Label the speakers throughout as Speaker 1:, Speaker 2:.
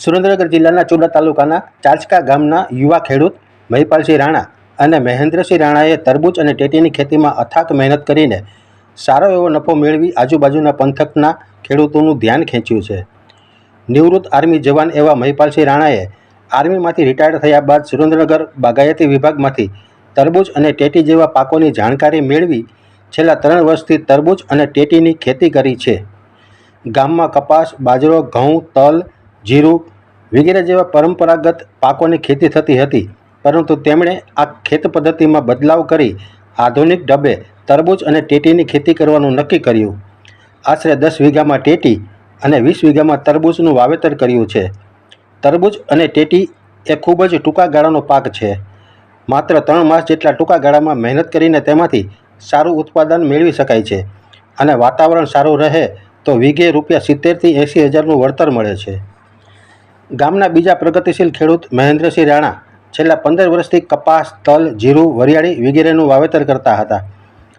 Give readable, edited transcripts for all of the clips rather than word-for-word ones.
Speaker 1: સુરેન્દ્રનગર જિલ્લાના ચુડા તાલુકાના ચાચકા ગામના યુવા ખેડૂત મહિપાલસિંહ રાણા અને મહેન્દ્રસિંહ રાણાએ તરબૂચ અને ટેટીની ખેતીમાં અથાક મહેનત કરીને સારો એવો નફો મેળવી આજુબાજુના પંથકના ખેડૂતોનું ધ્યાન ખેંચ્યું છે. નિવૃત્ત આર્મી જવાન એવા મહિપાલસિંહ રાણાએ આર્મીમાંથી રિટાયર્ડ થયા બાદ સુરેન્દ્રનગર બાગાયતી વિભાગમાંથી તરબૂચ અને ટેટી જેવા પાકોની જાણકારી મેળવી છેલ્લા 3 વર્ષથી તરબૂચ અને ટેટીની ખેતી કરી છે. ગામમાં કપાસ, બાજરો, ઘઉં, તલ, જીરું વગેરે જેવા પરંપરાગત પાકોની ખેતી થતી હતી, પરંતુ તેમણે આ ખેત પદ્ધતિમાં બદલાવ કરી આધુનિક ઢબે તરબૂચ અને ટેટીની ખેતી કરવાનું નક્કી કર્યું. આશરે 10 વીઘામાં ટેટી અને 20 વીઘામાં તરબૂચનું વાવેતર કર્યું છે. તરબૂચ અને ટેટી એ ખૂબ જ ટૂંકા ગાળાનો પાક છે. માત્ર 3 માસ જેટલા ટૂંકા ગાળામાં મહેનત કરીને તેમાંથી સારું ઉત્પાદન મેળવી શકાય છે અને વાતાવરણ સારું રહે તો વીઘે ₹70,000 થી 80,000નું વળતર મળે છે. ગામના બીજા પ્રગતિશીલ ખેડૂત મહેન્દ્રસિંહ રાણા છેલ્લા 15 વર્ષથી કપાસ, તલ, જીરું, વરિયાળી વગેરેનું વાવેતર કરતા હતા,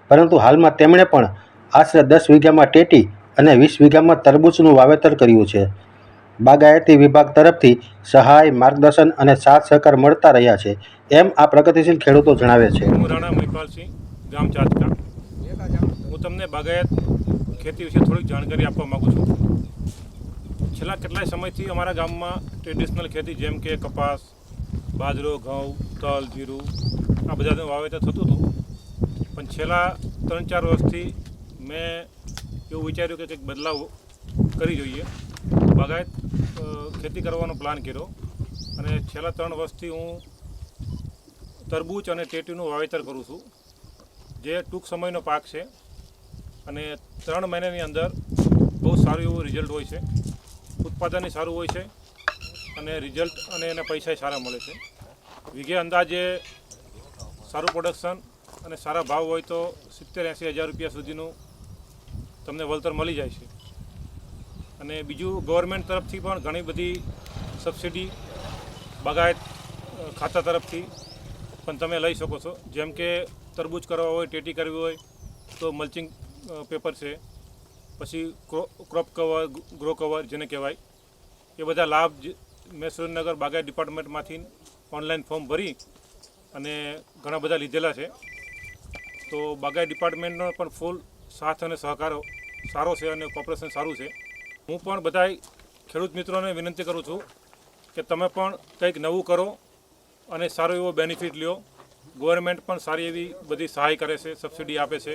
Speaker 1: પરંતુ હાલમાં તેમણે પણ આશરે 10 વીઘામાં ટેટી અને 20 વીઘામાં તરબૂચનું વાવેતર કર્યું છે. બાગાયતી વિભાગ તરફથી સહાય, માર્ગદર્શન અને સાથ સહકાર મળતા રહ્યા છે, એમ આ પ્રગતિશીલ ખેડૂતો જણાવે છે.
Speaker 2: હું રાણા મહિપાલસિંહ, ગામ ચાચકા. હું તમને બાગાયત ખેતી વિશે થોડીક જાણકારી આપવા માગું છું. છેલ્લા કેટલાય સમયથી અમારા ગામમાં ટ્રેડિશનલ ખેતી જેમ કે કપાસ, બાજરો, ઘઉં, તલ, જીરું આ બધાનું વાવેતર થતું હતું, પણ છેલ્લા 3-4 વર્ષથી મેં એવું વિચાર્યું કે કંઈક બદલાવ કરી જોઈએ. બાગાયત ખેતી કરવાનો પ્લાન કર્યો અને છેલ્લા 3 વર્ષથી હું તરબૂચ અને ટેટીનું વાવેતર કરું છું, જે ટૂંક સમયનો પાક છે અને 3 મહિનાની અંદર બહુ સારું એવું રિઝલ્ટ હોય છે. ઉત્પાદન સારું હોય છે અને રિઝલ્ટ અને એના પૈસા સારા મળે છે. વીઘે અંદાજે સારું પ્રોડક્શન અને સારા ભાવ હોય તો 70-80 હજાર રૂપિયા સુધીનું તમને વળતર મળી જાય છે. અને બીજું, ગવર્મેન્ટ તરફથી પણ ઘણી બધી સબસિડી બાગાયત ખાતા તરફથી પણ તમે લઈ શકો છો. જેમ કે તરબૂચ કરવા હોય, ટેટી કરવી હોય તો મલ્ચિંગ પેપર છે, પછી ક્રોપ કવર, ગ્રો કવર જેને કહેવાય, એ બધા લાભ મેં સુરેન્દ્રનગર બાગાયત ડિપાર્ટમેન્ટમાંથી ઓનલાઈન ફોર્મ ભરી અને ઘણા બધા લીધેલા છે. તો બાગાયત ડિપાર્ટમેન્ટનો પણ ફૂલ સાથ અને સહકાર સારો છે અને કોઓપરેશન સારું છે. હું પણ બધાય ખેડૂત મિત્રોને વિનંતી કરું છું કે તમે પણ કંઈક નવું કરો અને સારો એવો બેનિફિટ લ્યો. ગવર્મેન્ટ પણ સારી એવી બધી સહાય કરે છે, સબસિડી આપે છે.